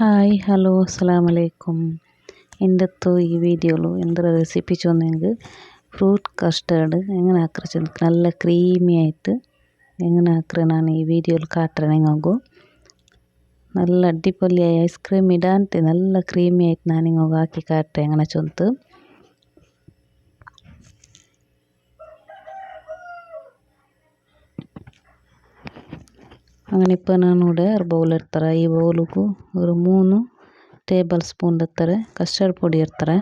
Hi hello അസ്സലാമു അലൈക്കും. എൻ്റെ ഈ വീഡിയോയിൽ എന്തൊരു റെസിപ്പി ചൊന്നെങ്കിൽ ഫ്രൂട്ട് കസ്റ്റേർഡ് എങ്ങനെ ആക്കുക നല്ല ക്രീമി ആയിട്ട് എങ്ങനെ ആക്കുക ನಾನು ಈ വീഡിയോയിൽ ಕಾಟ್ರೆ ನಿಮಗೂ നല്ല അടിപൊളിയായി ഐസ്ക്രീം ഇടാണ്ട് നല്ല ക്രീമി ആയിട്ട് ನಾನು ನಿಮಗೆ ಹಾಕಿ ಕಾಟ್ರೆ എങ്ങനെ ചൊന്ത് അങ്ങനെ ഇപ്പോൾ ഞാനിവിടെ ഒരു ಬೌಲ್ ಇರ್ತಾರೆ ಈ ಬೌಲಿಗೂ ഒരു 3 ಟೇಬಲ್ ಸ್ಪೂನ್ ಇರ್ತಾರೆ ಕಸ್ಟರ್ಡ್ ಪುಡಿ ಇರ್ತಾರೆ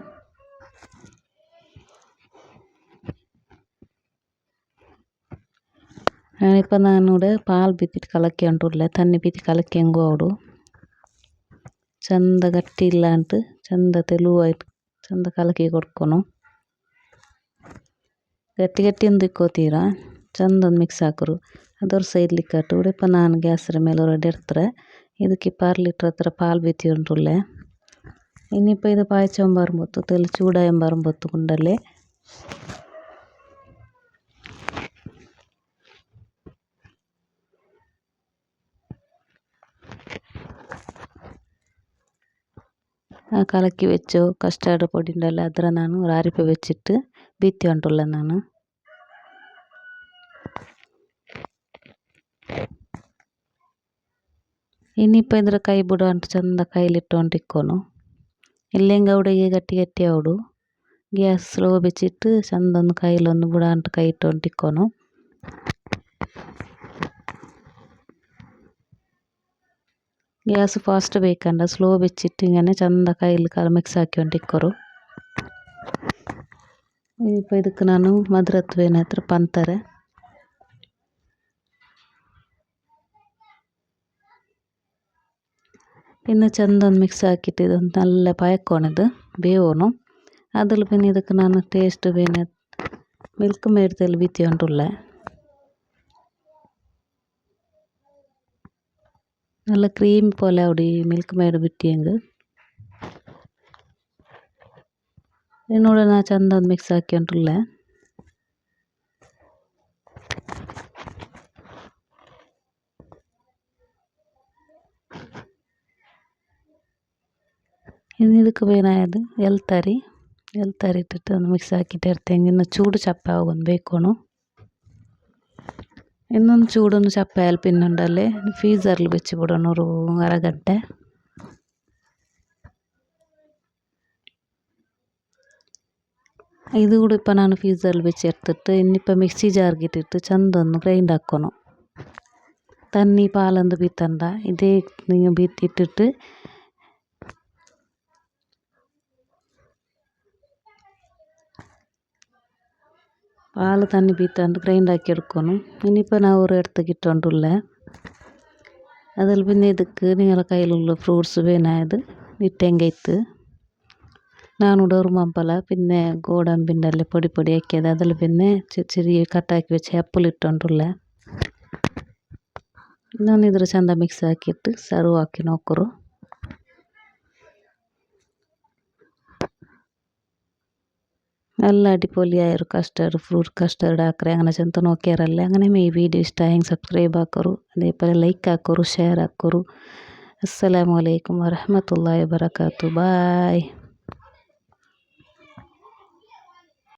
ഞാനിപ്പോൾ ഞാനിവിടെ പാൽ ಬಿತ್ತಿಟ್ಟು ಕಲಕಿ ಉಂಟುಲ್ಲ ತಣ್ಣಿ ಬಿತ್ತಿ ಕಲಕಿ ಹೆಂಗೋ ಅವಡು ಚಂದ ಗಟ್ಟಿ ಇಲ್ಲ ಅಂತ ಚಂದ ತೆಳುವಾಯ್ತು ಚಂದ ಕಲಕಿ ಕೊಡ್ಕೊನು ಗಟ್ಟಿ ಗಟ್ಟಿ ಒಂದು ಇಕ್ಕೋತೀರಾ ಚಂದ ಒಂದು ಮಿಕ್ಸ್ ಹಾಕೋರು ಅದರ ಸೈಡ್ಲಿ ಕಟ್ಟು ಉಡಪ್ಪ ನಾನು ಗ್ಯಾಸ್ರ ಮೇಲೆ ರೆಡಿ ಇರ್ತಾರೆ ಇದಕ್ಕೆ 2 ಲೀಟ್ರ್ ಹತ್ರ ಪಾಲ್ ಬಿತ್ತಿ ಉಂಟುಲ್ಲೆ ಇನ್ನಿപ്പോൾ ಇದು ಪಾಯಚಂ ಬರುമ്പോൾ ತೆಲು ಚೂಡಾಯಂ ಬರುമ്പോൾ ಕುಂಡಲ್ಲೇ ആ കലക്കി വെച്ചോ കസ്റ്റാർഡ് പൊടി ഉണ്ടല്ലോ ಅದರ ನಾನು ರಾರಿಪೆ വെച്ചിട്ട് ಬಿತ್ತಿ ಉಂಟುಲ್ಲ ನಾನು ಇನ್ನಿപ്പോൾ ಇದರ ಕೈ ಬಿಡೋ ಅಂಟು ಚಂದ ಕೈಲಿಟ್ಟು ಇಕ್ಕೋನು ಇಲ್ಲೆಂಗ ಅವಡಿಗೆ ಗಟ್ಟಿ ಗಟ್ಟಿ ಅವಡು ಗ್ಯಾಸ್ ಸ್ಲೋ ಬೆಚ್ಚಿಟ್ಟು ಚಂದ ಒಂದು ಕೈಲೊಂದು ಬುಡ ಅಂಟು ಕೈ ಇಟ್ಟು ಇಕ್ಕೋನು ಗ್ಯಾಸ್ ಫಾಸ್ಟ್ ಬೇಕಂಡ ಸ್ಲೋ ಬೆಚ್ಚಿಟ್ಟು ಹಿಂಗನೆ ಚಂದ ಕೈಲಿ ಮಿಕ್ಸ್ ಹಾಕಿ ಇಕ್ಕೋರು ഇപ്പോൾ ಇದಕ್ಕೆ ನಾನು ಮಧುರತ್ವೇನ ಹತ್ರ ಪಂತಾರೆ പിന്നെ ಚಂದ ಒಂದು ಮಿಕ್ಸ್ ಹಾಕಿಟ್ಟು ಇದೊಂದು നല്ല ಪಾಯಕ್ಕೋಣಿದು ಬೇವೋನು അതിൽ പിന്നെ ಇದಕ್ಕೆ ನಾನು ಟೇಸ್ಟ್ പിന്നെ ಮಿಲ್ಕ್ ಮೇಡ್ದಲ್ಲಿ ಬಿತ್ತಿ ಉಂಟುಲ್ಲ നല്ല ക്രീം പോലെ അവിടെ മിൽക്ക് മേഡ് ಬಿಟ್ಟಿಯಂಗೆ ಇನ್ನೂടെ ನಾ ಚಂದ ಒಂದು ಮಿಕ್ಸ್ ಹಾಕಿ ಉಂಟುಲ್ಲ ಇನ್ನು ಇದಕ್ಕೆ ಬೇನಾയത് ಎಲ್ತರಿ ಇಟ್ಟಿಟ್ಟು ಒಂದು ಮಿಕ್ಸ್ ಹಾಕಿಟ್ಟು ಇರ್ತೇನೆ ಇನ್ನು ಚೂಡು ಚಪ್ಪೆ ಆಗೊಂದು ಬೇಕೋನು ಇನ್ನೊಂದು ಚೂಡೊಂದು ಚಪ್ಪೆ ಅಲ್ಲಿ ಪಿನ್ನುಂಡಲ್ಲೇ ಫ್ರೀಝರ್ಲಿ ಬೆಚ್ಚಿ ಬಿಡೋಣ ഒരു അരഗಂಟೆ ಇದು ಕೂಡ ಇಪ್ಪ ನಾನು ಫ್ರೀಝರ್ಲಿ ಬೆಚ್ಚಿ ಇರ್ತಿಟ್ಟು ಇನ್ನಿಪ್ಪ ಮಿಕ್ಸಿ ಜಾರ್ಗೆ ಇಟ್ಟಿಟ್ಟು ಚಂದ ಒಂದು ಗ್ರೈಂಡ್ ಹಾಕೋನು ತನ್ನಿ ಪಾಲೊಂದು ಬೀತಂಡ ಇದೇ ನೀವು ಬೀತಿಟ್ಟಿಟ್ಟು പാൽ തന്നി ബീത്താണ്ട് ഗ്രൈൻഡ് ആക്കി എടുക്കണം ഇനിയിപ്പോൾ ഞാൻ ഒരു ഇടത്തേക്ക് ഇട്ടുകൊണ്ടുള്ള അതിൽ പിന്നെ ಇದಕ್ಕೆ നിങ്ങളുടെ കയ്യിലുള്ള ഫ്രൂട്ട്സ് വേനായത് ഇട്ടെങ്കൈത്ത് ഞാനിവിടെ ഒരു മമ്പല പിന്നെ ഗോഡമ്പിൻ്റെ അല്ലേ പൊടി പൊടി ആക്കിയത് അതിൽ പിന്നെ ചെറിയ കട്ടാക്കി വെച്ച് ആപ്പിൾ ഇട്ടുകൊണ്ടുള്ള ನಾನು ಇದ್ರ ಚಂದ ಮಿಕ್ಸ್ ಹಾಕಿಟ್ಟು ಸರ್ವ್ ಹಾಕಿ ನೋಕರು നല്ല അടിപൊളിയായൊരു കസ്റ്റർഡ് ഫ്രൂട്ട് കസ്റ്റർഡ് ആക്കറേ അങ്ങനെ ചെന്ന് നോക്കിയാറല്ലേ അങ്ങനെ ഈ വീഡിയോ ഇഷ്ടമായെങ്കിൽ സബ്സ്ക്രൈബ് ആക്കറു അതേപോലെ ലൈക്ക് ആക്കറു ഷെയർ ആക്കറു അസ്സലാമു അലൈക്കും വറഹ്മത്തുള്ളാഹി വബറകാതുഹു ബായ്.